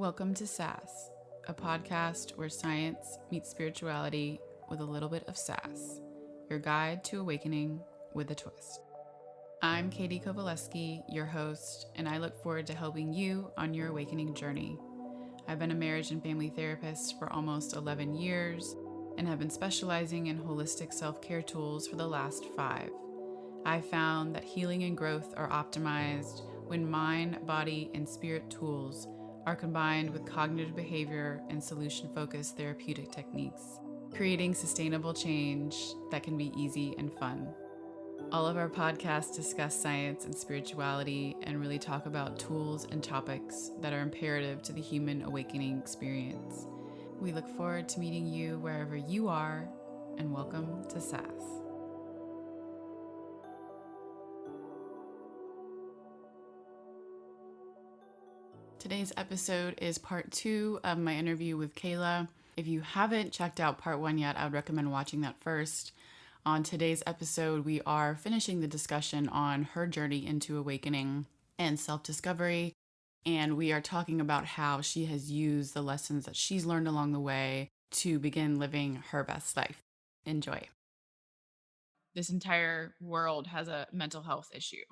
Welcome to SASS, a podcast where science meets spirituality with a little bit of sass, your guide to awakening with a twist. I'm Katie Kovaleski, your host, and I look forward to helping you on your awakening journey. I've been a marriage and family therapist for almost 11 years and have been specializing in holistic self-care tools for the last 5. I found that healing and growth are optimized when mind, body, and spirit tools are combined with cognitive behavior and solution-focused therapeutic techniques, creating sustainable change that can be easy and fun. All of our podcasts discuss science and spirituality and really talk about tools and topics that are imperative to the human awakening experience. We look forward to meeting you wherever you are, and welcome to SASS. Today's episode is part 2 of my interview with Kayla. If you haven't checked out part 1 yet, I would recommend watching that first. On today's episode, we are finishing the discussion on her journey into awakening and self-discovery, and we are talking about how she has used the lessons that she's learned along the way to begin living her best life. Enjoy. This entire world has a mental health issue.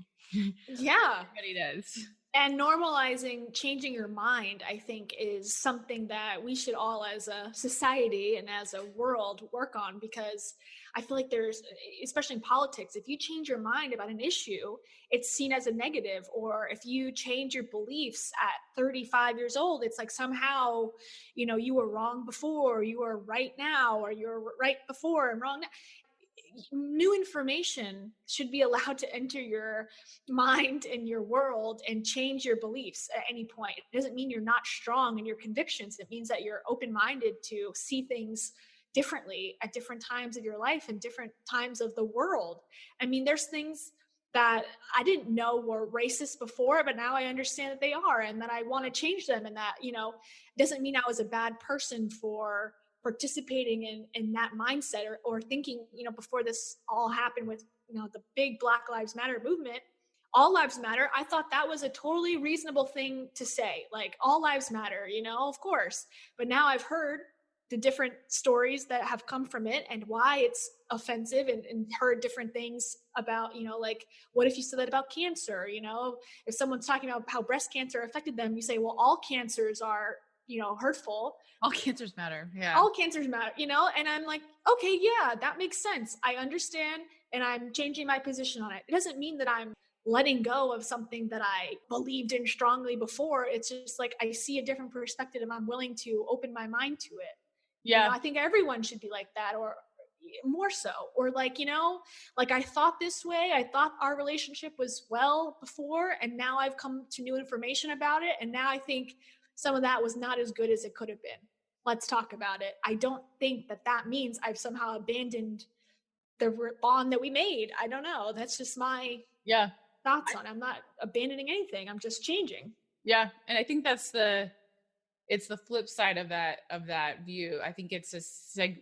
Yeah. Everybody does. And normalizing changing your mind, I think, is something that we should all as a society and as a world work on, because I feel like there's, especially in politics, if you change your mind about an issue, it's seen as a negative. Or if you change your beliefs at 35 years old, it's like somehow, you were wrong before, you are right now, or you're right before and wrong now. New information should be allowed to enter your mind and your world and change your beliefs at any point. It doesn't mean you're not strong in your convictions. It means that you're open-minded to see things differently at different times of your life and different times of the world. I mean, there's things that I didn't know were racist before, but now I understand that they are, and that I want to change them. And that, doesn't mean I was a bad person for participating in that mindset, or thinking, before this all happened with, the big Black Lives Matter movement, all lives matter. I thought that was a totally reasonable thing to say, like, all lives matter, of course. But now I've heard the different stories that have come from it and why it's offensive, and heard different things about, like, what if you said that about cancer? If someone's talking about how breast cancer affected them, you say, well, all cancers are, hurtful. All cancers matter. Yeah. All cancers matter, and I'm like, okay, yeah, that makes sense. I understand. And I'm changing my position on it. It doesn't mean that I'm letting go of something that I believed in strongly before. It's just like, I see a different perspective and I'm willing to open my mind to it. Yeah. I think everyone should be like that, or more so. Or like, like, I thought this way. I thought our relationship was well before, and now I've come to new information about it. And now I think some of that was not as good as it could have been. Let's talk about it. I don't think that means I've somehow abandoned the bond that we made. I don't know. That's just my thoughts on it. I'm not abandoning anything. I'm just changing. Yeah. And I think it's the flip side of that view. I think it's a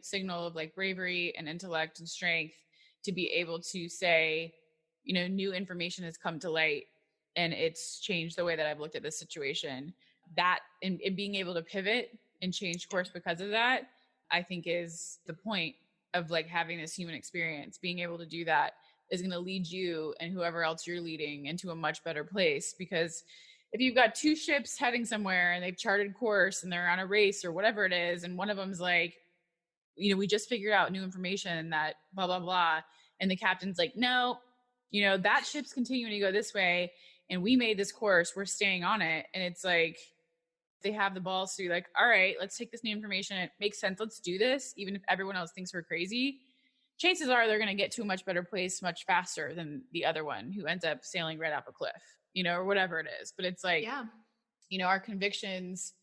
signal of like bravery and intellect and strength to be able to say, new information has come to light and it's changed the way that I've looked at this situation. That and being able to pivot and change course because of that, I think is the point of like having this human experience. Being able to do that is going to lead you and whoever else you're leading into a much better place. Because if you've got 2 ships heading somewhere and they've charted course and they're on a race or whatever it is, and one of them's like, we just figured out new information that blah, blah, blah. And the captain's like, no, that ship's continuing to go this way. And we made this course, we're staying on it. And it's like, they have the balls to be like, all right, let's take this new information. It makes sense. Let's do this. Even if everyone else thinks we're crazy, chances are they're going to get to a much better place much faster than the other one who ends up sailing right off a cliff, or whatever it is. But it's like, our convictions,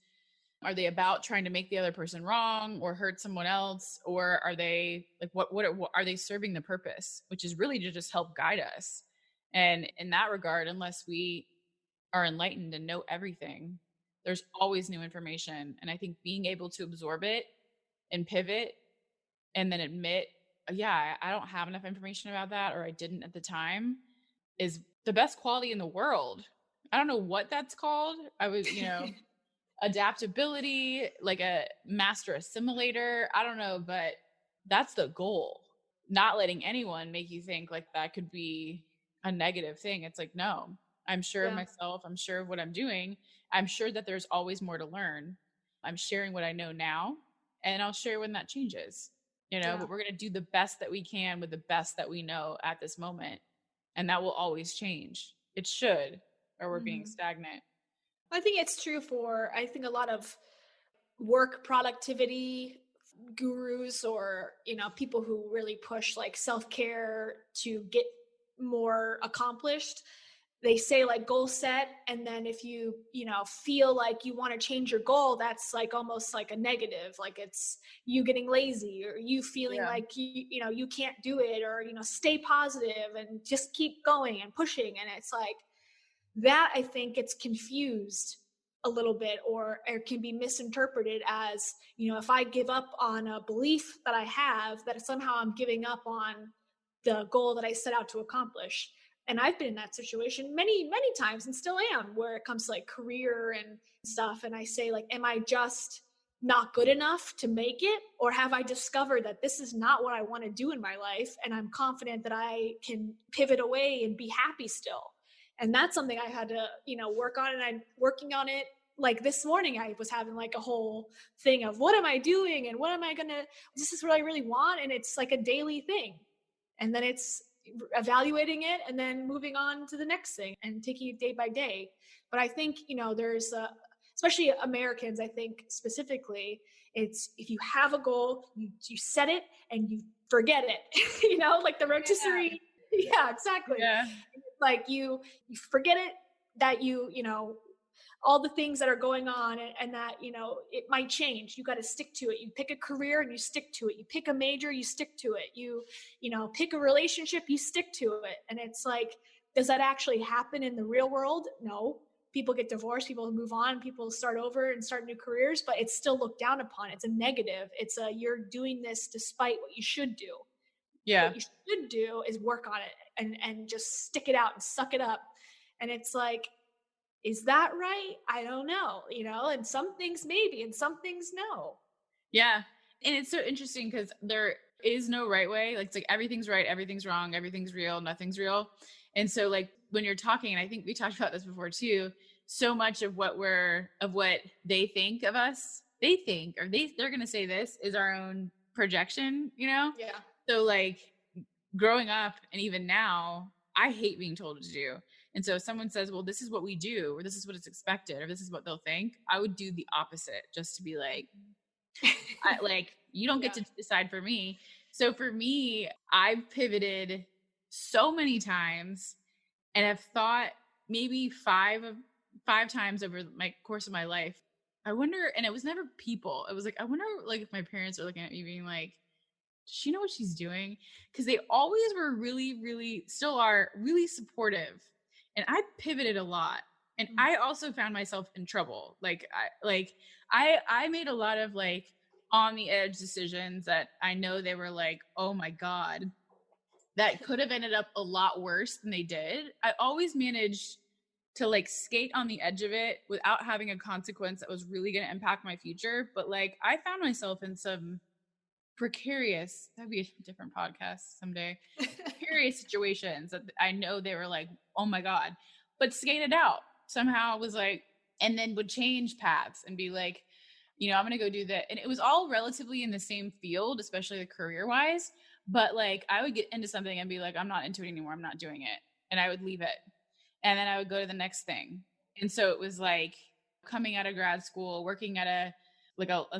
are they about trying to make the other person wrong or hurt someone else? Or are they like, what are they serving the purpose, which is really to just help guide us? And in that regard, unless we are enlightened and know everything, there's always new information. And I think being able to absorb it and pivot and then admit, I don't have enough information about that, or I didn't at the time, is the best quality in the world. I don't know what that's called. I was, adaptability, like a master assimilator. I don't know, but that's the goal. Not letting anyone make you think like that could be a negative thing. It's like, no, I'm sure of Yeah. myself. I'm sure of what I'm doing. I'm sure that there's always more to learn. I'm sharing what I know now, and I'll share when that changes, Yeah. but we're going to do the best that we can with the best that we know at this moment. And that will always change. It should, or we're being Mhm. stagnant. I think it's true for, I think, a lot of work productivity gurus, or people who really push like self-care to get more accomplished. They say like goal set, and then if you feel like you want to change your goal, that's like almost like a negative, like it's you getting lazy, or you feeling Yeah. like you can't do it, or stay positive and just keep going and pushing. And it's like that, I think, gets confused a little bit, or can be misinterpreted as, if I give up on a belief that I have, that somehow I'm giving up on the goal that I set out to accomplish. And I've been in that situation many, many times, and still am, where it comes to like career and stuff. And I say, like, am I just not good enough to make it? Or have I discovered that this is not what I want to do in my life? And I'm confident that I can pivot away and be happy still. And that's something I had to work on, and I'm working on it. Like this morning I was having like a whole thing of, what am I doing, and what am I gonna, is this what I really want? And it's like a daily thing, and then it's evaluating it, and then moving on to the next thing and taking it day by day. But I think there's especially Americans, I think specifically, it's, if you have a goal, you set it and you forget it. Like the rotisserie. Yeah, exactly. Yeah. Like you forget it, that all the things that are going on, and that it might change. You got to stick to it. You pick a career and you stick to it. You pick a major, you stick to it. You pick a relationship, you stick to it. And it's like, does that actually happen in the real world? No. People get divorced, people move on, people start over and start new careers, but it's still looked down upon. It's a negative. It's a, you're doing this despite what you should do. Yeah. What you should do is work on it, and just stick it out and suck it up. And it's like, is that right? I don't know, and some things maybe, and some things no. Yeah. And it's so interesting because there is no right way. Like, it's like everything's right, everything's wrong, everything's real, nothing's real. And so, like, when you're talking, and I think we talked about this before too, so much of what they think of us, they think, or they're gonna say this is our own projection. Yeah. So like growing up and even now, I hate being told what to do. And so if someone says, well, this is what we do, or this is what is expected, or this is what they'll think, I would do the opposite just to be like, you don't get Yeah. to decide for me. So for me, I've pivoted so many times and have thought maybe five times over my course of my life. I wonder, and it was never people. It was like, I wonder like if my parents are looking at me being like, does she know what she's doing? Because they always were really, really, still are really supportive. And I pivoted a lot. And I also found myself in trouble. I made a lot of like on the edge decisions that I know they were like, oh my God, that could have ended up a lot worse than they did. I always managed to like skate on the edge of it without having a consequence that was really going to impact my future. But like I found myself in some precarious, that'd be a different podcast someday, precarious situations that I know they were like, oh my God, but skated out somehow. Was like, and then would change paths and be like, I'm gonna go do that. And it was all relatively in the same field, especially like career wise. But like I would get into something and be like, I'm not into it anymore, I'm not doing it, and I would leave it, and then I would go to the next thing. And so it was like coming out of grad school, working at a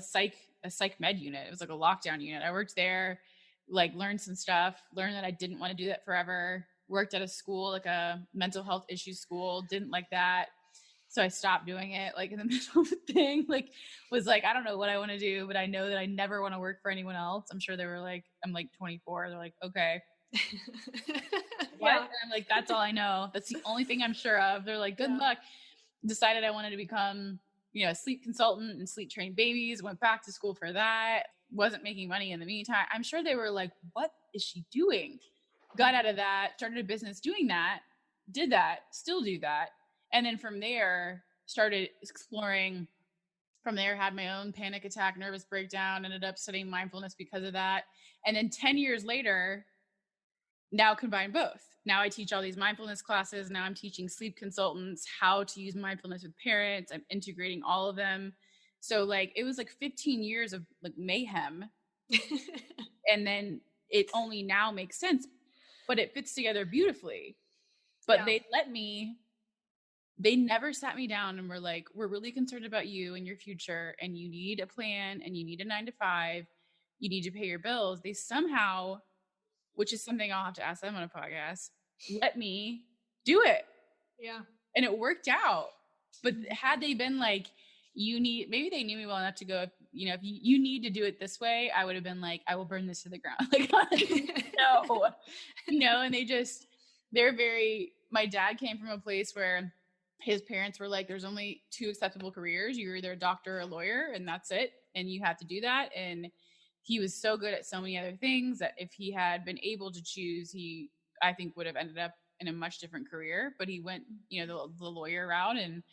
psych med unit. It was like a lockdown unit. I worked there, like learned some stuff, learned that I didn't want to do that forever. Worked at a school, like a mental health issue school, didn't like that. So I stopped doing it like in the middle of the thing, like was like, I don't know what I want to do, but I know that I never want to work for anyone else. I'm sure they were like, I'm like 24. They're like, okay. What? Yeah. And I'm like, that's all I know. That's the only thing I'm sure of. They're like, good Yeah. luck. Decided I wanted to become, a sleep consultant and sleep train babies. Went back to school for that. Wasn't making money in the meantime. I'm sure they were like, what is she doing? Got out of that, started a business doing that, did that, still do that. And then from there, started exploring From there, had my own panic attack, nervous breakdown, ended up studying mindfulness because of that. And then 10 years later, now combine both. Now I teach all these mindfulness classes. Now I'm teaching sleep consultants how to use mindfulness with parents. I'm integrating all of them. So like it was like 15 years of like mayhem. And then it only now makes sense, but it fits together beautifully. But Yeah. they never sat me down and were like, we're really concerned about you and your future, and you need a plan, and you need a 9 to 5, you need to pay your bills. They somehow, which is something I'll have to ask them on a podcast, let me do it. Yeah. And it worked out. But had they been like, maybe they knew me well enough to go, if you need to do it this way, I would have been like, I will burn this to the ground. Like, no, and my dad came from a place where his parents were like, there's only 2 acceptable careers. You're either a doctor or a lawyer, and that's it. And you have to do that. And he was so good at so many other things that if he had been able to choose, he, I think, would have ended up in a much different career. But he went, the lawyer route. And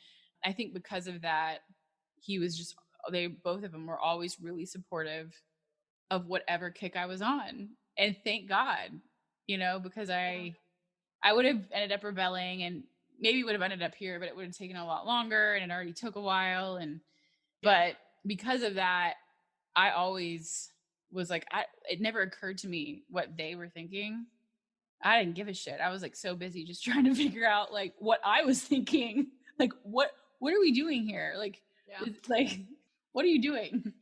I think because of that, both of them were always really supportive of whatever kick I was on. And thank God, because I would have ended up rebelling and maybe would have ended up here, but it would have taken a lot longer, and it already took a while. But because of that, I always was like, it never occurred to me what they were thinking. I didn't give a shit. I was like so busy just trying to figure out like what I was thinking. Like, what are we doing here? Like, what are you doing?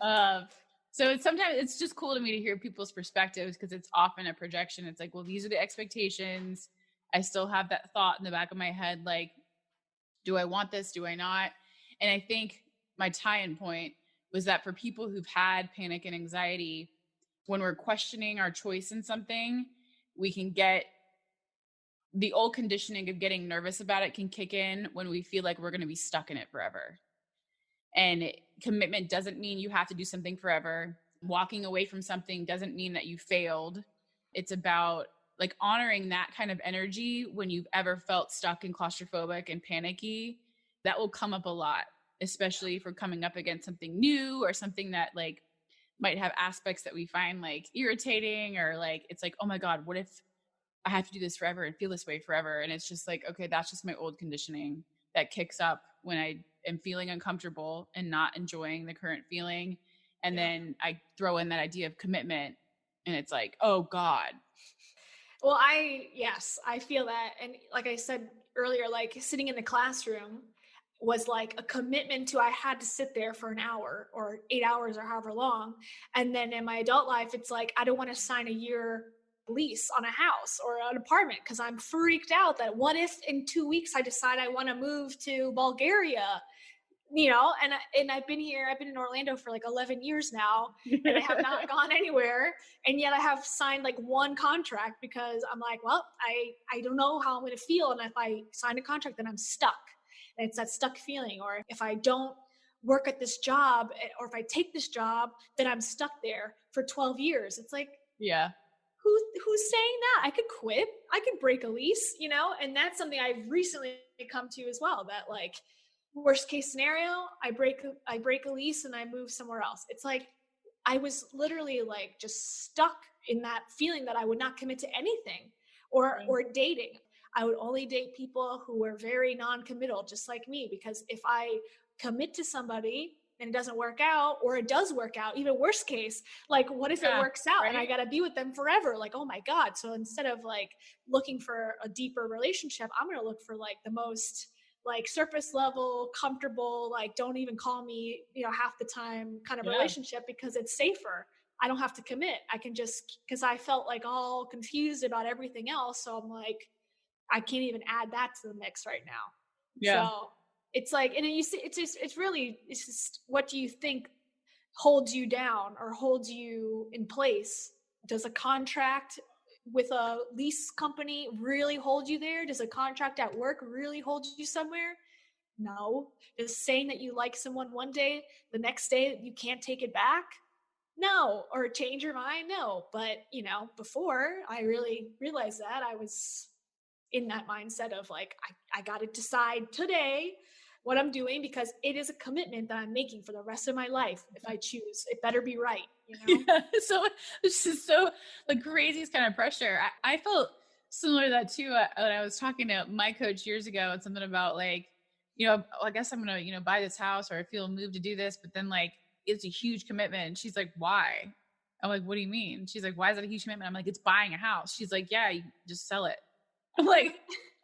So sometimes it's just cool to me to hear people's perspectives, because it's often a projection. It's like, well, these are the expectations. I still have that thought in the back of my head, like, do I want this? Do I not? And I think my tie-in point was that for people who've had panic and anxiety, when we're questioning our choice in something, we can get the old conditioning of getting nervous about it can kick in when we feel like we're going to be stuck in it forever. And commitment doesn't mean you have to do something forever. Walking away from something doesn't mean that you failed. It's about like honoring that kind of energy when you've ever felt stuck and claustrophobic and panicky. That will come up a lot, especially if we're coming up against something new or something that like might have aspects that we find like irritating, or like it's like, oh my God, what if I have to do this forever and feel this way forever? And it's just like, okay, that's just my old conditioning that kicks up when I am feeling uncomfortable and not enjoying the current feeling. And then I throw in that idea of commitment, and it's like, oh God. Well, I feel that. And like I said earlier, like sitting in the classroom was like a commitment to, I had to sit there for an hour or 8 hours or however long. And then in my adult life, it's like, I don't want to sign a year lease on a house or an apartment because I'm freaked out that what if in 2 weeks I decide I want to move to Bulgaria, and I've been in Orlando for like 11 years now, and I have not gone anywhere. And yet I have signed like one contract because I'm like, well, I don't know how I'm going to feel. And if I sign a contract, then I'm stuck. And it's that stuck feeling. Or if I don't work at this job, or if I take this job, then I'm stuck there for 12 years. It's like, yeah. Who's saying that? I could quit. I could break a lease, and that's something I've recently come to as well, that like, worst case scenario, I break a lease and I move somewhere else. It's like I was literally like just stuck in that feeling that I would not commit to anything or dating. I would only date people who were very non-committal, just like me, because if I commit to somebody and it doesn't work out, or it does work out, even worst case, like what if it works out and I got to be with them forever? Like, oh my God. So instead of like looking for a deeper relationship, I'm going to look for like the most like surface level, comfortable, like don't even call me, half the time kind of relationship, because it's safer. I don't have to commit. I can just, because I felt like all confused about everything else. So I'm like, I can't even add that to the mix right now. Yeah. So it's like, and you see, it's just what do you think holds you down or holds you in place? Does a contract with a lease company really hold you there? Does a contract at work really hold you somewhere? No. Does saying that you like someone one day, the next day you can't take it back? No. Or change your mind? No. But, before I really realized that, I was in that mindset of like, I got to decide today what I'm doing because it is a commitment that I'm making for the rest of my life. If I choose, it better be right, you know? Yeah. So it's just so the craziest kind of pressure. I felt similar to that too when I was talking to my coach years ago and something about like, I guess I'm gonna, buy this house or I feel moved to do this, but then like it's a huge commitment. And she's like, why? I'm like, what do you mean? She's like, why is that a huge commitment? I'm like, it's buying a house. She's like, yeah, you just sell it. I'm like,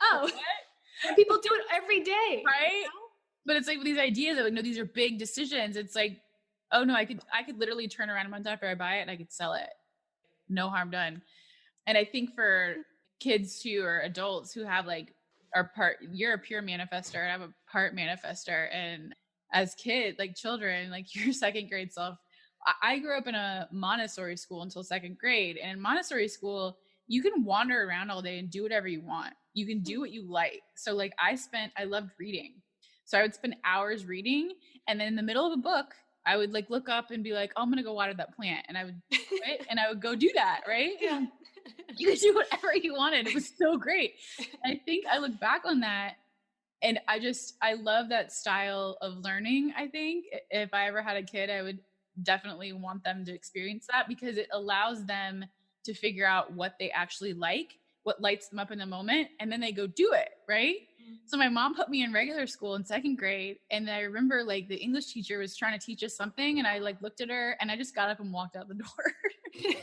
Oh, what? and people do it every day. Right? But it's like these ideas of like, no, these are big decisions. It's like, oh no, I could literally turn around a month after I buy it and I could sell it. No harm done. And I think for kids too, or adults who have like you're a pure manifester and I'm a part manifester. And as kids, like children, like your second grade self, I grew up in a Montessori school until second grade. And in Montessori school, you can wander around all day and do whatever you want. You can do what you like. So like I loved reading. So I would spend hours reading. And then in the middle of a book, I would like look up and be like, oh, I'm going to go water that plant. And I would do it and I would go do that. Right. Yeah. You could do whatever you wanted. It was so great. I think I look back on that and I love that style of learning. I think if I ever had a kid, I would definitely want them to experience that because it allows them to figure out what they actually like, what lights them up in the moment, and then they go do it, right? So my mom put me in regular school in second grade, and I remember like the English teacher was trying to teach us something, and I like looked at her and I just got up and walked out the door.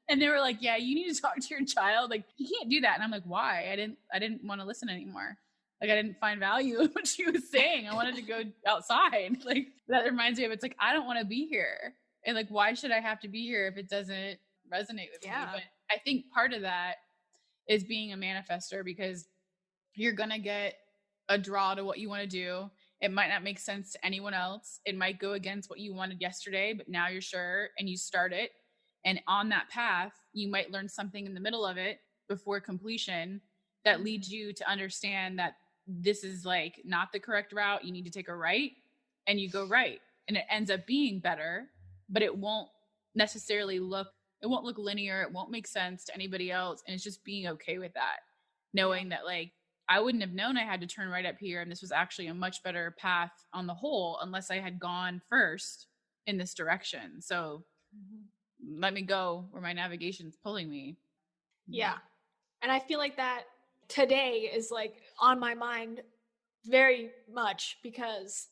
And they were like, yeah, you need to talk to your child. Like, you can't do that. And I'm like, why? I didn't want to listen anymore. Like, I didn't find value in what she was saying. I wanted to go outside. Like, that reminds me of, it's like, I don't want to be here. And like, why should I have to be here if it doesn't resonate with me? But I think part of that is being a manifester because you're going to get a draw to what you want to do. It might not make sense to anyone else. It might go against what you wanted yesterday, but now you're sure and you start it. And on that path, you might learn something in the middle of it before completion that leads you to understand that this is like not the correct route. You need to take a right, and you go right. And it ends up being better, but it won't look linear. It won't make sense to anybody else. And it's just being okay with that, knowing that like, I wouldn't have known I had to turn right up here. And this was actually a much better path on the whole, unless I had gone first in this direction. So let me go where my navigation's pulling me. Yeah. And I feel like that today is like on my mind very much because,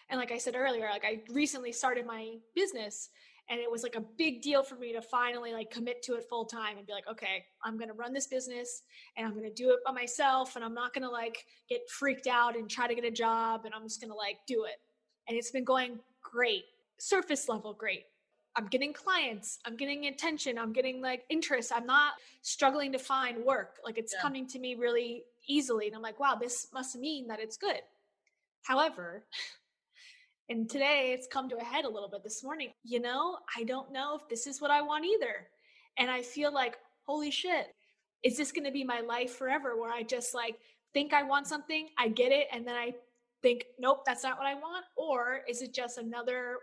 and like I said earlier, like I recently started my business and it was like a big deal for me to finally like commit to it full time and be like, okay, I'm going to run this business and I'm going to do it by myself. And I'm not going to like get freaked out and try to get a job. And I'm just going to like do it. And it's been going great, surface level great. I'm getting clients, I'm getting attention, I'm getting like interest. I'm not struggling to find work. Like it's coming to me really easily. And I'm like, wow, this must mean that it's good. However, and today it's come to a head a little bit this morning. I don't know if this is what I want either. And I feel like, holy shit, is this going to be my life forever where I just like think I want something, I get it, and then I think, nope, that's not what I want? Or is it just another,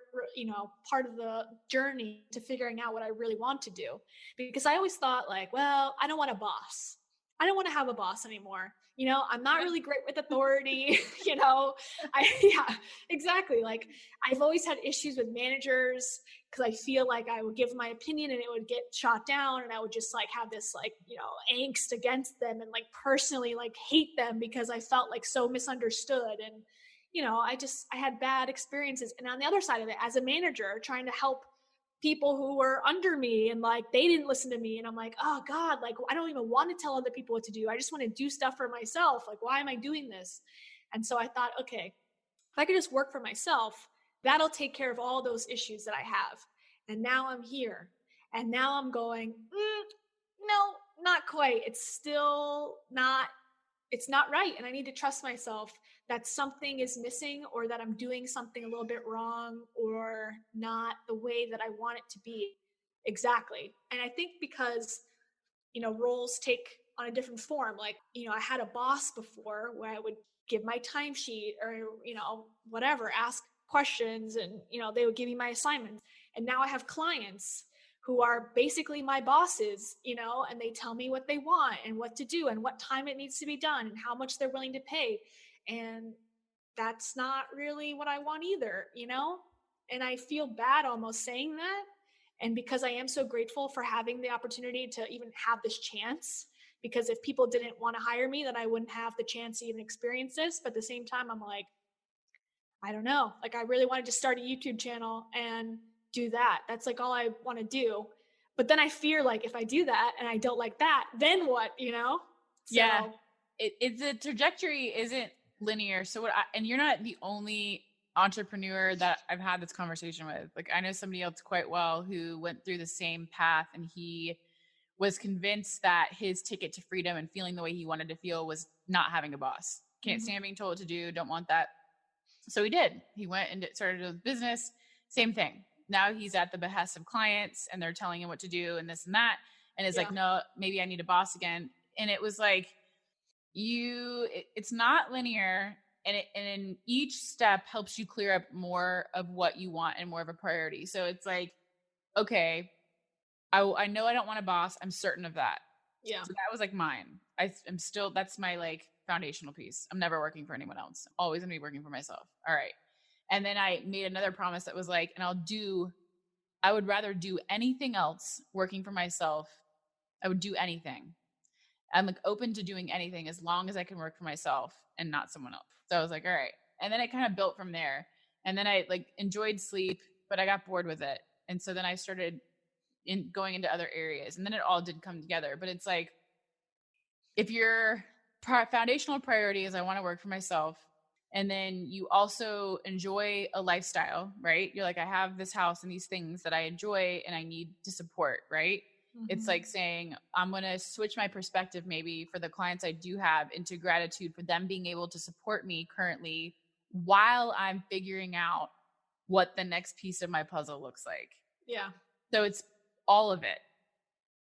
part of the journey to figuring out what I really want to do? Because I always thought like, well, I don't want a boss. I don't want to have a boss anymore. I'm not really great with authority. Yeah, exactly. Like I've always had issues with managers because I feel like I would give my opinion and it would get shot down and I would just like have this like, angst against them and like personally like hate them because I felt like so misunderstood. And, I had bad experiences. And on the other side of it, as a manager trying to help people who were under me and like they didn't listen to me, and I'm like, oh God, like I don't even want to tell other people what to do. I just want to do stuff for myself. Like, why am I doing this? And so I thought, okay, if I could just work for myself, that'll take care of all those issues that I have. And now I'm here, and now I'm going, no, not quite. It's not right. And I need to trust myself that something is missing or that I'm doing something a little bit wrong or not the way that I want it to be exactly. And I think because, roles take on a different form. Like, I had a boss before where I would give my timesheet or, whatever, ask questions and, they would give me my assignments. And now I have clients who are basically my bosses, and they tell me what they want and what to do and what time it needs to be done and how much they're willing to pay. And that's not really what I want either, you know? And I feel bad almost saying that. And because I am so grateful for having the opportunity to even have this chance, because if people didn't want to hire me, then I wouldn't have the chance to even experience this. But at the same time, I'm like, I don't know. Like, I really wanted to start a YouTube channel and do that. That's like all I want to do. But then I fear, like, if I do that and I don't like that, then what, you know? Yeah. So, It's the trajectory isn't linear. So and you're not the only entrepreneur that I've had this conversation with. Like, I know somebody else quite well who went through the same path, and he was convinced that his ticket to freedom and feeling the way he wanted to feel was not having a boss. Can't stand being told what to do, don't want that. So he did. He went and started a business, same thing. Now he's at the behest of clients and they're telling him what to do and this and that. And it's like, no, maybe I need a boss again. And it was like, it's not linear. And each step helps you clear up more of what you want and more of a priority. So it's like, okay, I know I don't want a boss. I'm certain of that. yeah. So that was like mine. I'm still, that's my like foundational piece. I'm never working for anyone else. I'm always gonna be working for myself. All right. And then I made another promise that was like, and I would rather do anything else working for myself. I would do anything. I'm like open to doing anything as long as I can work for myself and not someone else. So I was like, all right. And then it kind of built from there. And then I like enjoyed sleep, but I got bored with it. And so then I started going into other areas, and then it all did come together. But it's like, if your foundational priority is I want to work for myself, and then you also enjoy a lifestyle, right? You're like, I have this house and these things that I enjoy and I need to support, right? It's like saying, I'm going to switch my perspective maybe for the clients I do have into gratitude for them being able to support me currently while I'm figuring out what the next piece of my puzzle looks like. Yeah. So it's all of it.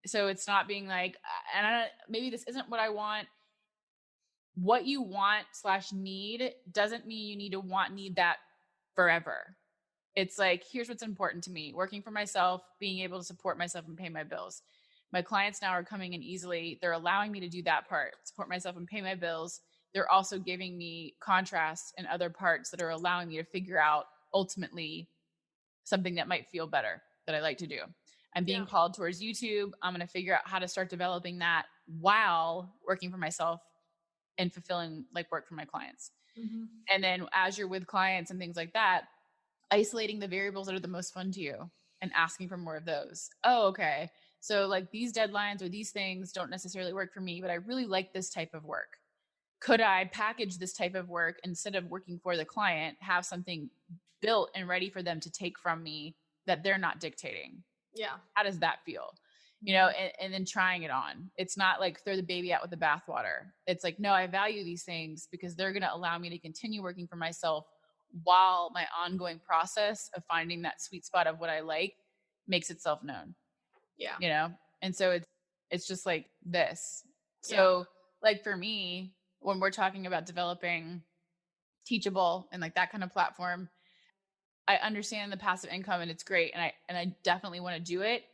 So it's not being like, and maybe this isn't what I want. What you want / need doesn't mean you need to need that forever. It's like, here's what's important to me: working for myself, being able to support myself and pay my bills. My clients now are coming in easily. They're allowing me to do that part, support myself and pay my bills. They're also giving me contrasts and other parts that are allowing me to figure out ultimately something that might feel better that I like to do. I'm being called towards YouTube. I'm going to figure out how to start developing that while working for myself and fulfilling like work for my clients. And then as you're with clients and things like that, isolating the variables that are the most fun to you and asking for more of those. Oh, okay. So like these deadlines or these things don't necessarily work for me, but I really like this type of work. Could I package this type of work instead of working for the client, have something built and ready for them to take from me that they're not dictating? Yeah. How does that feel? You know, and then trying it on. It's not like throw the baby out with the bathwater. It's like, no, I value these things because they're going to allow me to continue working for myself while my ongoing process of finding that sweet spot of what I like makes itself known. Yeah. You know? And so it's just like this. So like for me, when we're talking about developing Teachable and like that kind of platform, I understand the passive income and it's great. And I definitely want to do it.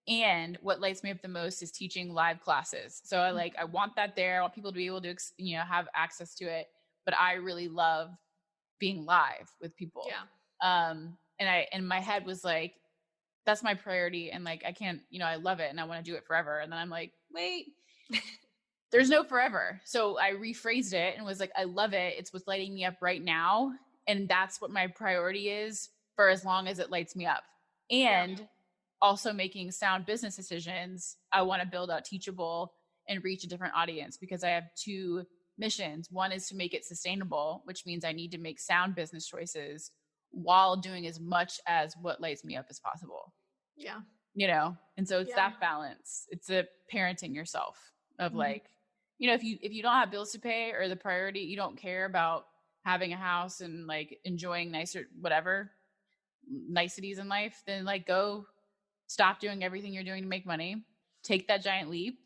And what lights me up the most is teaching live classes. So I want that there. I want people to be able to, have access to it. But I really love being live with people. Yeah. And my head was like, that's my priority. And like, I can't, I love it and I want to do it forever. And then I'm like, wait, there's no forever. So I rephrased it and was like, I love it. It's what's lighting me up right now. And that's what my priority is for as long as it lights me up. And also making sound business decisions. I want to build out Teachable and reach a different audience because I have two missions. One is to make it sustainable, which means I need to make sound business choices while doing as much as what lights me up as possible. Yeah. And so it's that balance. It's a parenting yourself of like, if you don't have bills to pay or the priority, you don't care about having a house and like enjoying nicer, whatever niceties in life, then like go stop doing everything you're doing to make money, take that giant leap.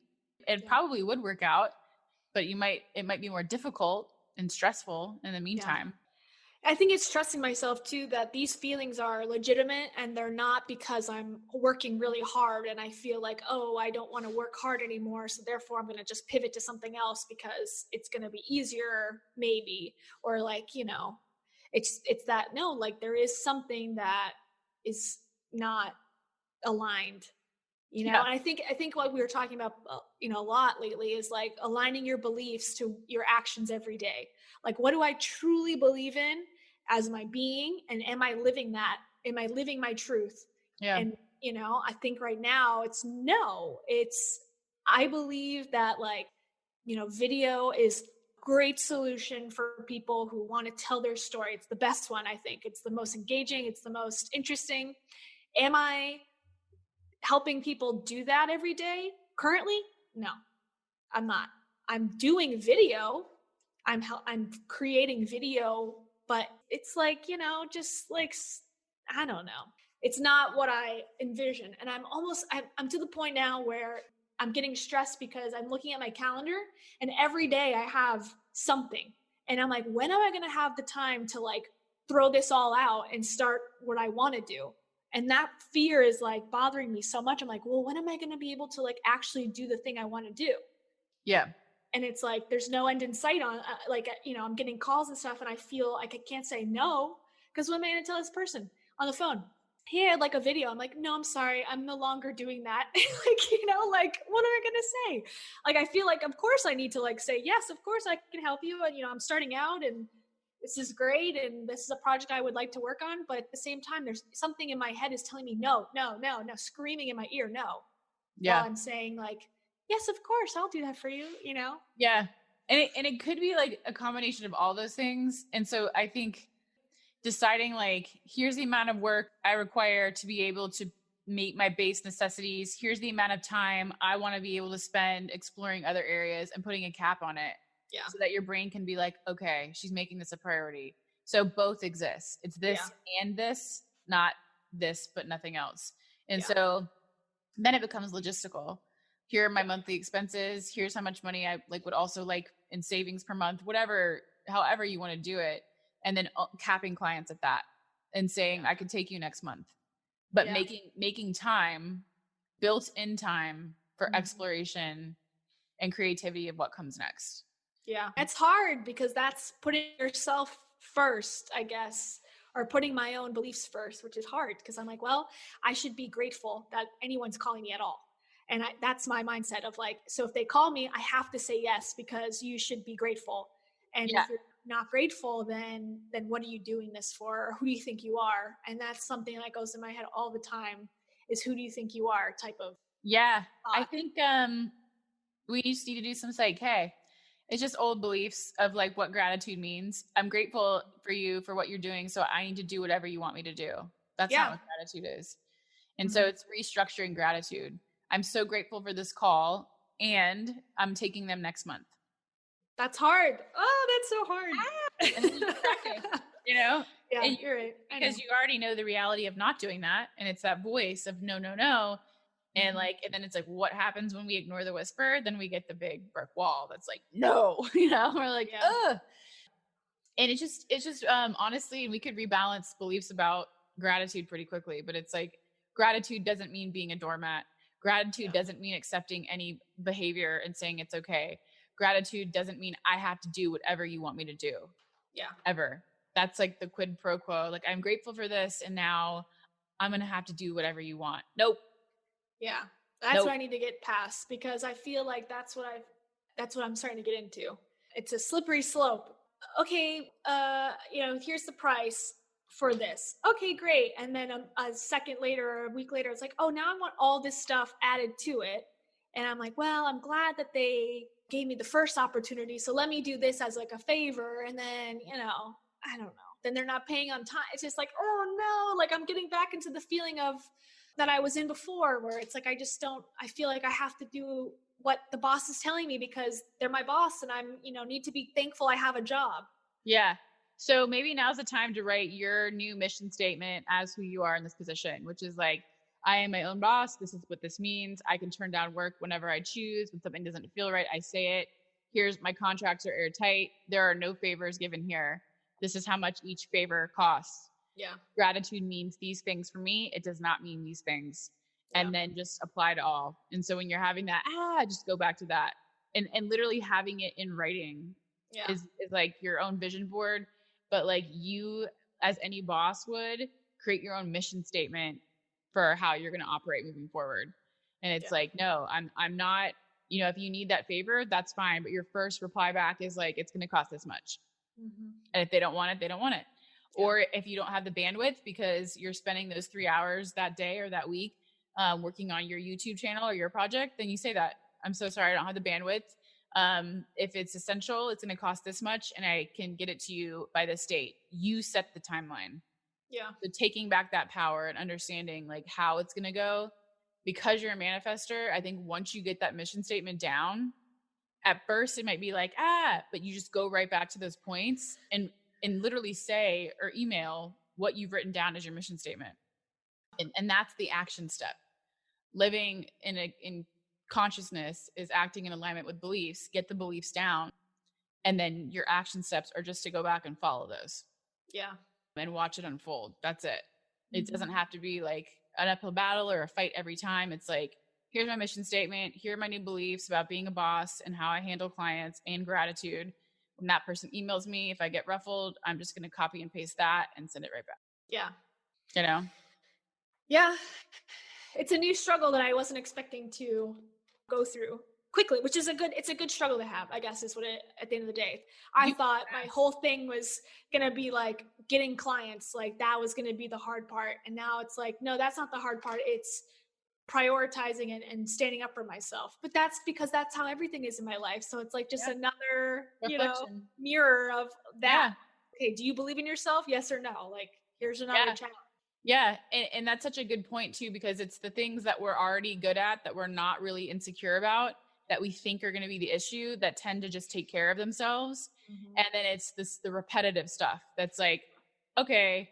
It probably would work out, but it might be more difficult and stressful in the meantime. I think it's trusting myself too, that these feelings are legitimate and they're not because I'm working really hard and I feel like, oh, I don't want to work hard anymore. So therefore I'm going to just pivot to something else because it's going to be easier, maybe. Or like, it's that no, like there is something that is not aligned. Yeah. And I think what we were talking about a lot lately is like aligning your beliefs to your actions every day. Like, what do I truly believe in as my being, and am I living that? Am I living my truth? Yeah. And I think right now it's no. It's I believe that, like, video is great solution for people who want to tell their story. It's the best one. I think it's the most engaging, it's the most interesting. Am I helping people do that every day currently? No, I'm not. I'm doing video. I'm creating video, but it's like, just like, I don't know. It's not what I envision. And I'm to the point now where I'm getting stressed because I'm looking at my calendar and every day I have something. And I'm like, when am I going to have the time to like throw this all out and start what I want to do? And that fear is like bothering me so much. I'm like, well, when am I going to be able to like actually do the thing I want to do? Yeah. And it's like there's no end in sight on I'm getting calls and stuff and I feel like I can't say no, because what am I going to tell this person on the phone? Hey, I'd like a video. I'm like, no, I'm sorry, I'm no longer doing that. Like what am I going to say? Like I feel like of course I need to like say yes, of course I can help you, and I'm starting out and this is great and this is a project I would like to work on, but at the same time there's something in my head is telling me no, no, no, no, screaming in my ear no, while Yeah. I'm saying like, yes, of course, I'll do that for you, Yeah. And it could be like a combination of all those things. And so I think deciding like, here's the amount of work I require to be able to meet my base necessities. Here's the amount of time I want to be able to spend exploring other areas, and putting a cap on it. Yeah. So that your brain can be like, okay, she's making this a priority. So both exist. It's this and this, not this, but nothing else. And so then it becomes logistical. Here are my monthly expenses. Here's how much money I like would also like in savings per month, whatever, however you want to do it. And then capping clients at that and saying, I could take you next month, but making time, built in time for exploration and creativity of what comes next. Yeah. It's hard because that's putting yourself first, I guess, or putting my own beliefs first, which is hard because I'm like, well, I should be grateful that anyone's calling me at all. And that's my mindset of like, so if they call me, I have to say yes because you should be grateful. And if you're not grateful, then what are you doing this for? Or who do you think you are? And that's something that goes in my head all the time, is who do you think you are type of thought. I think we just need to do some psych. It's just old beliefs of like what gratitude means. I'm grateful for you for what you're doing, so I need to do whatever you want me to do. That's not what gratitude is. And so it's restructuring gratitude. I'm so grateful for this call, and I'm taking them next month. That's hard. Oh, that's so hard. And then you practice, Yeah, and you're right. Because you already know the reality of not doing that. And it's that voice of no, no, no. And like, and then it's like, what happens when we ignore the whisper? Then we get the big brick wall that's like, no, we're like, ugh. And it's just honestly, we could rebalance beliefs about gratitude pretty quickly, but it's like, gratitude doesn't mean being a doormat. Gratitude doesn't mean accepting any behavior and saying it's okay. Gratitude doesn't mean I have to do whatever you want me to do. Yeah. Ever. That's like the quid pro quo. Like, I'm grateful for this, and now I'm going to have to do whatever you want. Nope. Yeah. That's what I need to get past, because I feel like that's what I'm starting to get into. It's a slippery slope. Okay, here's the price for this. Okay, great. And then a second later or a week later, it's like, oh, now I want all this stuff added to it. And I'm like, well, I'm glad that they gave me the first opportunity, so let me do this as like a favor. And then, I don't know. Then they're not paying on time. It's just like, oh no, like I'm getting back into the feeling of that I was in before, where it's like, I feel like I have to do what the boss is telling me because they're my boss, and I'm, need to be thankful I have a job. Yeah. So maybe now's the time to write your new mission statement as who you are in this position, which is like, I am my own boss. This is what this means. I can turn down work whenever I choose. When something doesn't feel right, I say it. Here's my contracts are airtight. There are no favors given here. This is how much each favor costs. Yeah. Gratitude means these things for me. It does not mean these things. Yeah. And then just apply to all. And so when you're having that, just go back to that. And literally having it in writing Yeah. is like your own vision board. But like you, as any boss would, create your own mission statement for how you're going to operate moving forward. And it's like, no, I'm not, you know, if you need that favor, that's fine. But your first reply back is like, it's going to cost this much. Mm-hmm. And if they don't want it, they don't want it. Yeah. Or if you don't have the bandwidth because you're spending those 3 hours that day or that week working on your YouTube channel or your project, then you say that, I'm so sorry, I don't have the bandwidth. If it's essential, it's going to cost this much and I can get it to you by this date. You set the timeline. Yeah. So taking back that power and understanding like how it's going to go, because you're a manifester, I think once you get that mission statement down, at first it might be like, but you just go right back to those points and literally say or email what you've written down as your mission statement. And that's the action step. Living in consciousness is acting in alignment with beliefs. Get the beliefs down. And then your action steps are just to go back and follow those. Yeah. And watch it unfold. That's it. It doesn't have to be like an uphill battle or a fight every time. It's like, here's my mission statement. Here are my new beliefs about being a boss and how I handle clients and gratitude. When that person emails me, if I get ruffled, I'm just going to copy and paste that and send it right back. Yeah. You know? Yeah. It's a new struggle that I wasn't expecting to go through quickly, which is it's a good struggle to have, I guess, is what at the end of the day. I thought my whole thing was going to be like getting clients, like that was going to be the hard part. And now it's like, no, that's not the hard part. It's prioritizing and standing up for myself. But that's because that's how everything is in my life. So it's like just another, reflection, mirror of that. Okay, do you believe in yourself? Yes or no? Like, here's another challenge. Yeah. And that's such a good point too, because it's the things that we're already good at that we're not really insecure about that we think are going to be the issue that tend to just take care of themselves. Mm-hmm. And then it's the repetitive stuff that's like, okay,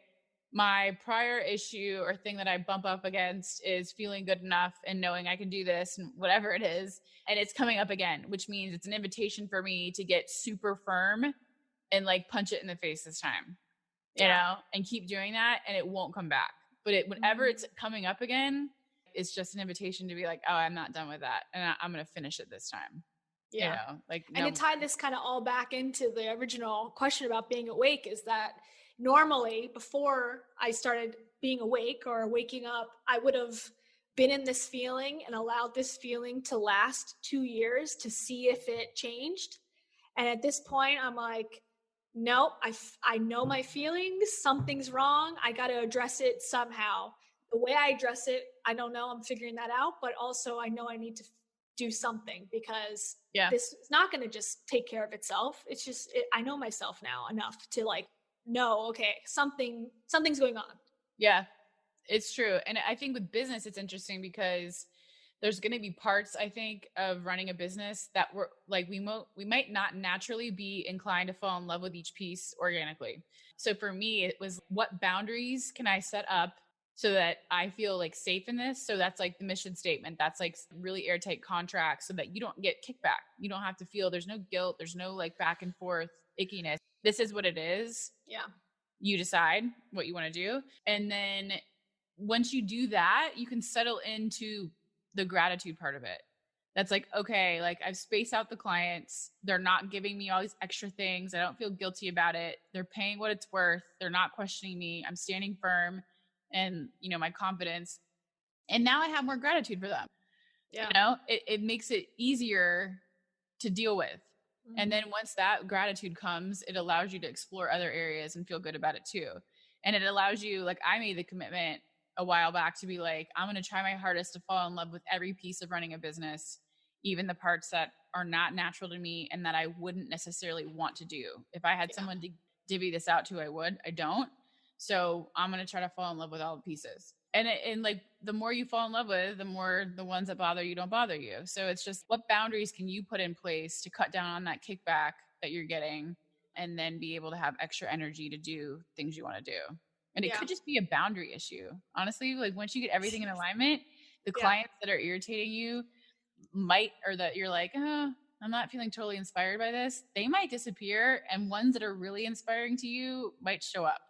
my prior issue or thing that I bump up against is feeling good enough and knowing I can do this and whatever it is. And it's coming up again, which means it's an invitation for me to get super firm and like punch it in the face this time, you know, and keep doing that. And it won't come back. But whenever it's coming up again, it's just an invitation to be like, oh, I'm not done with that. And I'm going to finish it this time. Yeah. You know, like, and to tie this kind of all back into the original question about being awake is that normally before I started being awake or waking up, I would have been in this feeling and allowed this feeling to last 2 years to see if it changed. And at this point, I'm like, nope, I know my feelings, something's wrong. I got to address it somehow. The way I address it, I don't know. I'm figuring that out. But also I know I need to do something because this is not going to just take care of itself. It's just, I know myself now enough to like, know, okay, something's going on. Yeah, it's true. And I think with business, it's interesting because there's going to be parts, I think, of running a business that we're like, we might not naturally be inclined to fall in love with each piece organically. So for me, it was what boundaries can I set up so that I feel like safe in this? So that's like the mission statement. That's like really airtight contracts so that you don't get kickback. You don't have to feel there's no guilt. There's no like back and forth ickiness. This is what it is. Yeah. You decide what you want to do. And then once you do that, you can settle into the gratitude part of it. That's like, okay, like I've spaced out the clients. They're not giving me all these extra things. I don't feel guilty about it. They're paying what it's worth. They're not questioning me. I'm standing firm and, you know, my confidence. And now I have more gratitude for them. Yeah. You know, it makes it easier to deal with. Mm-hmm. And then once that gratitude comes, it allows you to explore other areas and feel good about it too. And it allows you, like I made the commitment a while back to be like, I'm going to try my hardest to fall in love with every piece of running a business, even the parts that are not natural to me and that I wouldn't necessarily want to do. If I had someone to divvy this out to, I would. I don't. So I'm going to try to fall in love with all the pieces. And like the more you fall in love with, the more the ones that bother you don't bother you. So it's just what boundaries can you put in place to cut down on that kickback that you're getting and then be able to have extra energy to do things you want to do. And it could just be a boundary issue. Honestly, like once you get everything in alignment, the clients that are irritating you might, or that you're like, I'm not feeling totally inspired by this, they might disappear, and ones that are really inspiring to you might show up.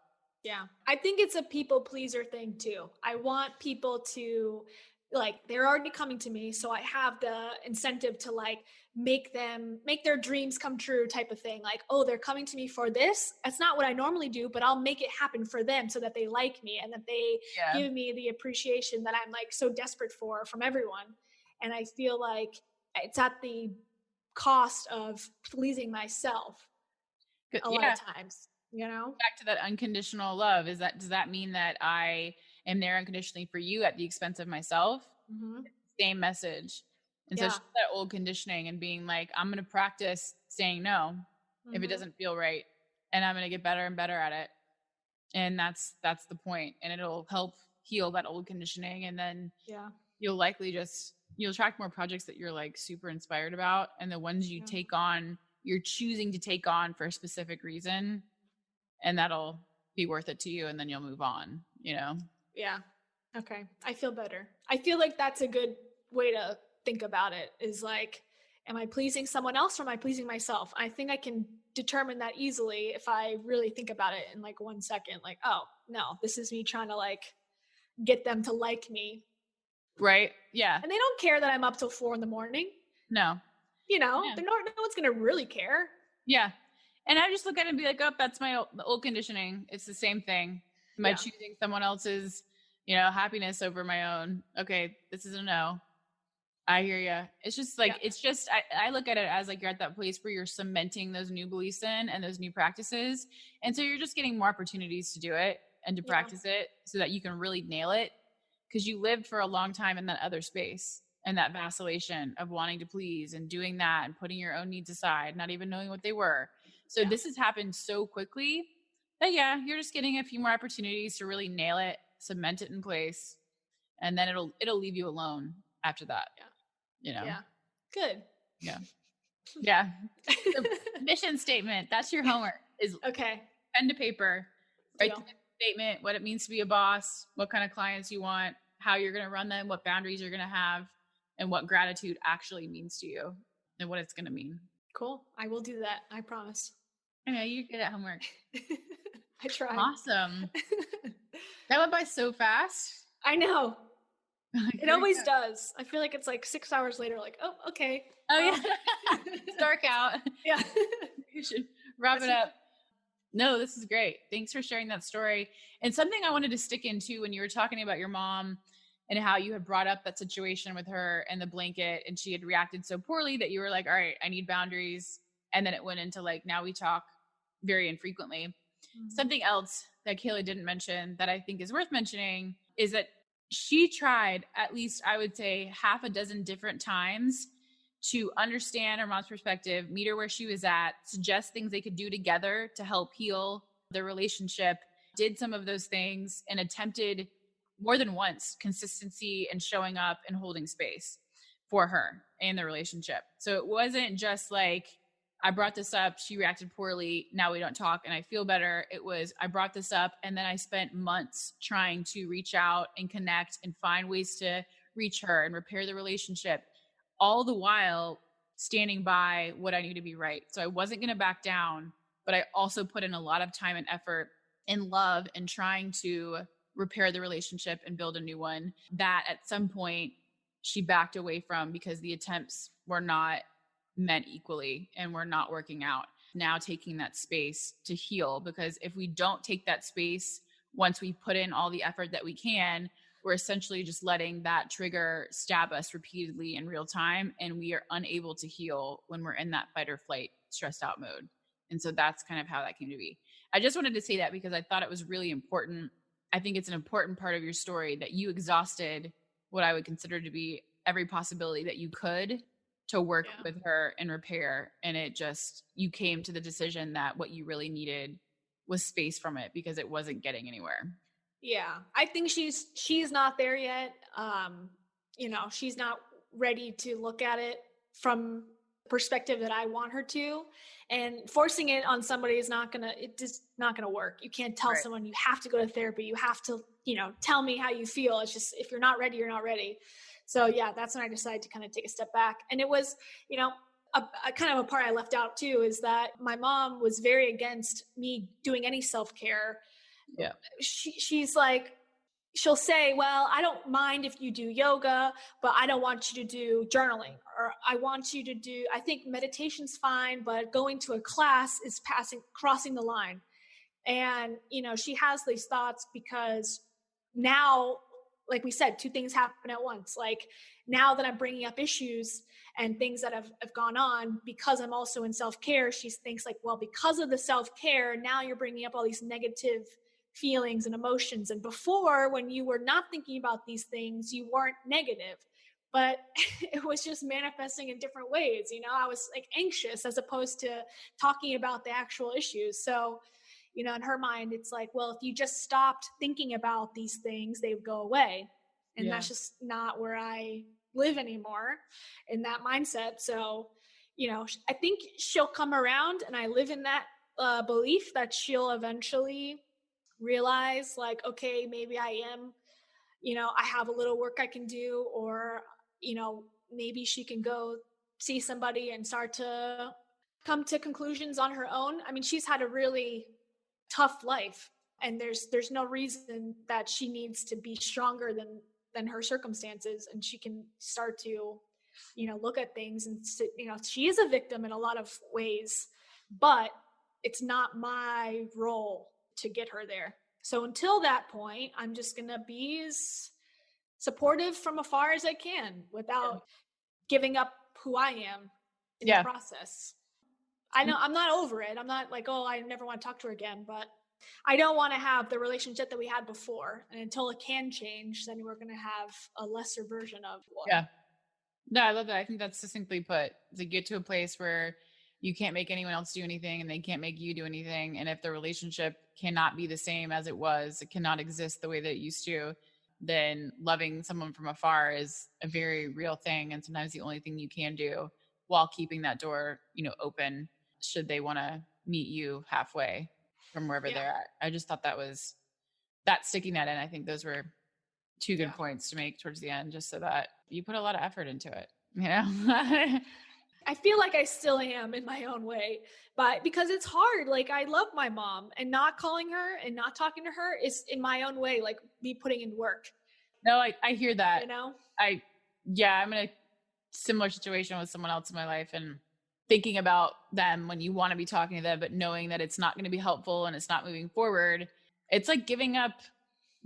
Yeah. I think it's a people pleaser thing too. I want people to, like, they're already coming to me, so I have the incentive to like make their dreams come true type of thing. Like, oh, they're coming to me for this. That's not what I normally do, but I'll make it happen for them so that they like me and that they Yeah. give me the appreciation that I'm like so desperate for from everyone. And I feel like it's at the cost of pleasing myself a lot of Yeah. times, you know? Back to that unconditional love. Does that mean that I am there unconditionally for you at the expense of myself? Mhm. Same message. And so Yeah. she's that old conditioning and being like, I'm going to practice saying no if it Mhm. doesn't feel right. And I'm going to get better and better at it. And that's the point. And it'll help heal that old conditioning. And then Yeah. you'll likely you'll attract more projects that you're like super inspired about. And the ones you Yeah. take on, you're choosing to take on for a specific reason. And that'll be worth it to you. And then you'll move on, you know? Yeah. Okay. I feel better. I feel like that's a good way to think about it is like, am I pleasing someone else or am I pleasing myself? I think I can determine that easily if I really think about it in like 1 second. Like, oh, no, this is me trying to like get them to like me. Right. Yeah. And they don't care that I'm up till 4 a.m. No. You know, Yeah. they're not, no one's going to really care. Yeah. And I just look at it and be like, oh, that's the old conditioning. It's the same thing. Am I Yeah. choosing someone else's, happiness over my own? Okay, this is a no. I hear you. It's just like, Yeah. I look at it as like you're at that place where you're cementing those new beliefs in and those new practices. And so you're just getting more opportunities to do it and to Yeah. practice it so that you can really nail it. Because you lived for a long time in that other space and that vacillation of wanting to please and doing that and putting your own needs aside, not even knowing what they were. So Yeah. this has happened so quickly that, yeah, you're just getting a few more opportunities to really nail it, cement it in place, and then it'll leave you alone after that. Yeah. You know? Yeah. Good. Yeah. Yeah. So mission statement. That's your homework is Okay. pen to paper, write Deal. the statement, what it means to be a boss, what kind of clients you want, how you're going to run them, what boundaries you're going to have, and what gratitude actually means to you and what it's going to mean. Cool. I will do that. I promise. Yeah, you're good at homework. I tried. Awesome. That went by so fast. I know. It Here we always go. does. I feel like it's like 6 hours later, like, oh, okay. Oh, yeah. It's dark out. Yeah. You should wrap it up. No, this is great. Thanks for sharing that story. And something I wanted to stick into when you were talking about your mom and how you had brought up that situation with her and the blanket, and she had reacted so poorly that you were like, all right, I need boundaries. And then it went into like, now we talk very infrequently. Mm-hmm. Something else that Kayla didn't mention that I think is worth mentioning is that she tried at least, I would say, half a dozen different times to understand her mom's perspective, meet her where she was at, suggest things they could do together to help heal their relationship, did some of those things and attempted more than once consistency and showing up and holding space for her and the relationship. So it wasn't just like, I brought this up, she reacted poorly, now we don't talk and I feel better. It was, I brought this up and then I spent months trying to reach out and connect and find ways to reach her and repair the relationship, all the while standing by what I knew to be right. So I wasn't going to back down, but I also put in a lot of time and effort and love in trying to repair the relationship and build a new one that at some point she backed away from because the attempts were not meant equally and were not working out. Now taking that space to heal, because if we don't take that space, once we put in all the effort that we can, we're essentially just letting that trigger stab us repeatedly in real time. And we are unable to heal when we're in that fight or flight stressed out mode. And so that's kind of how that came to be. I just wanted to say that because I thought it was really important. I think it's an important part of your story that you exhausted what I would consider to be every possibility that you could to work with her and repair. And it just, you came to the decision that what you really needed was space from it because it wasn't getting anywhere. Yeah. I think she's not there yet. She's not ready to look at it from the perspective that I want her to. And forcing it on somebody is not gonna work. You can't tell someone you have to go to therapy. You have to, tell me how you feel. It's just, if you're not ready, you're not ready. So yeah, that's when I decided to kind of take a step back. And it was, a kind of a part I left out too is that my mom was very against me doing any self-care. Yeah. She's like, she'll say, well, I don't mind if you do yoga, but I don't want you to do journaling, or I want you to do, I think meditation's fine, but going to a class is crossing the line. And, you know, she has these thoughts because now, like we said, two things happen at once. Like now that I'm bringing up issues and things that have gone on, because I'm also in self-care, she thinks like, well, because of the self-care, now you're bringing up all these negative feelings and emotions. And before, when you were not thinking about these things, you weren't negative, but it was just manifesting in different ways. You know, I was like anxious as opposed to talking about the actual issues. So, you know, in her mind, it's like, well, if you just stopped thinking about these things, they would go away. And that's just not where I live anymore in that mindset. So, you know, I think she'll come around, and I live in that belief that she'll eventually realize like, okay, maybe I am, you know, I have a little work I can do, or, you know, maybe she can go see somebody and start to come to conclusions on her own. I mean, she's had a really tough life, and there's no reason that she needs to be stronger than her circumstances, and she can start to, you know, look at things and, you know, she is a victim in a lot of ways, but it's not my role to get her there. So until that point, I'm just going to be as supportive from afar as I can without giving up who I am in the process. I know I'm not over it. I'm not like, oh, I never want to talk to her again, but I don't want to have the relationship that we had before. And until it can change, then we're going to have a lesser version of one. Yeah. No, I love that. I think that's succinctly put. To get to a place where you can't make anyone else do anything and they can't make you do anything. And if the relationship cannot be the same as it was, it cannot exist the way that it used to, then loving someone from afar is a very real thing. And sometimes the only thing you can do while keeping that door, you know, open should they want to meet you halfway from wherever they're at. I just thought that sticking that in, I think those were two good points to make towards the end, just so that you put a lot of effort into it, you know? I feel like I still am in my own way, but because it's hard. Like I love my mom, and not calling her and not talking to her is in my own way, like me putting in work. No, I hear that. You know? I'm in a similar situation with someone else in my life, and thinking about them when you want to be talking to them, but knowing that it's not going to be helpful and it's not moving forward. It's like giving up,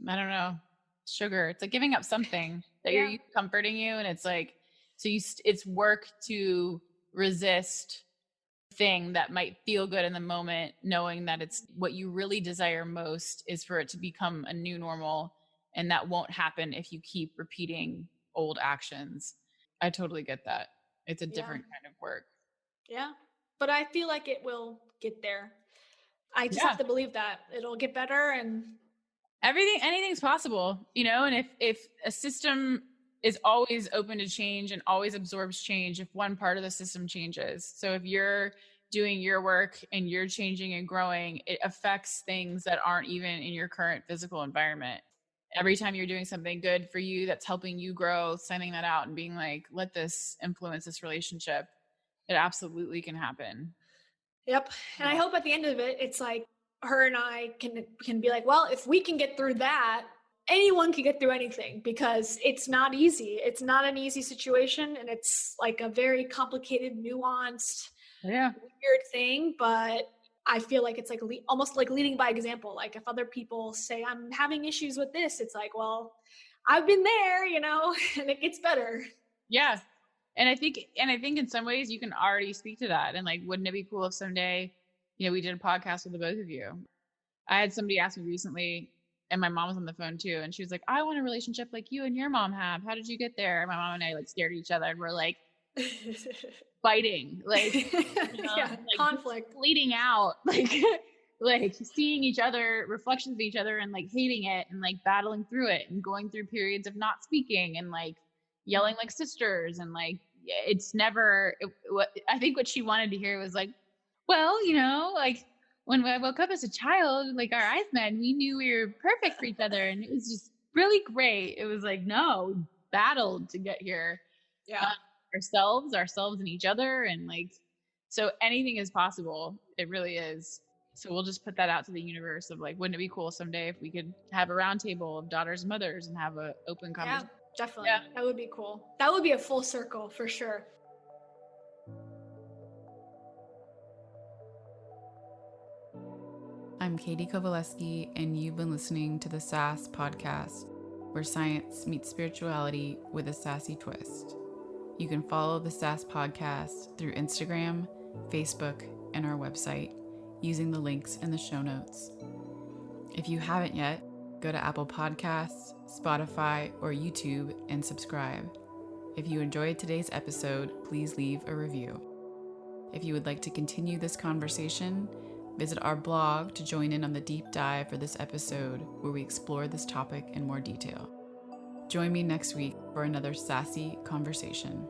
I don't know, sugar. It's like giving up something that you're used to comforting you. And it's like, so it's work to resist thing that might feel good in the moment, knowing that it's what you really desire most is for it to become a new normal. And that won't happen if you keep repeating old actions. I totally get that. It's a different kind of work. Yeah. But I feel like it will get there. I just have to believe that it'll get better, and anything's possible, you know. And if a system is always open to change and always absorbs change, if one part of the system changes. So if you're doing your work and you're changing and growing, it affects things that aren't even in your current physical environment. Every time you're doing something good for you that's helping you grow, sending that out and being like, let this influence this relationship, it absolutely can happen. Yep. And I hope at the end of it, it's like her and I can be like, well, if we can get through that, anyone can get through anything, because it's not easy. It's not an easy situation. And it's like a very complicated, nuanced, weird thing. But I feel like it's like almost like leading by example. Like if other people say I'm having issues with this, it's like, well, I've been there, you know, and it gets better. Yeah. And I think in some ways you can already speak to that. And like, wouldn't it be cool if someday, you know, we did a podcast with the both of you? I had somebody ask me recently, and my mom was on the phone too, and she was like, I want a relationship like you and your mom have. How did you get there? And my mom and I like stared at each other and we're like fighting, like, you know, like conflict, bleeding out, like seeing each other, reflections of each other, and like hating it and like battling through it and going through periods of not speaking and like yelling like sisters. And like, it's never, I think what she wanted to hear was like, well, you know, like when I woke up as a child, like our eyes met, we knew we were perfect for each other. And it was just really great. It was like, no, we battled to get here. Yeah. ourselves and each other. And like, so anything is possible. It really is. So we'll just put that out to the universe of like, wouldn't it be cool someday if we could have a round table of daughters and mothers and have an open Yeah, conversation? definitely. Yeah. That would be cool. That would be a full circle for sure. I'm Katie Kovaleski, and you've been listening to the SASS podcast, where science meets spirituality with a sassy twist. You can follow the SASS podcast through Instagram, Facebook, and our website using the links in the show notes. If you haven't yet, go to Apple Podcasts, Spotify, or YouTube and subscribe. If you enjoyed today's episode, please leave a review. If you would like to continue this conversation, visit our blog to join in on the deep dive for this episode where we explore this topic in more detail. Join me next week for another sassy conversation.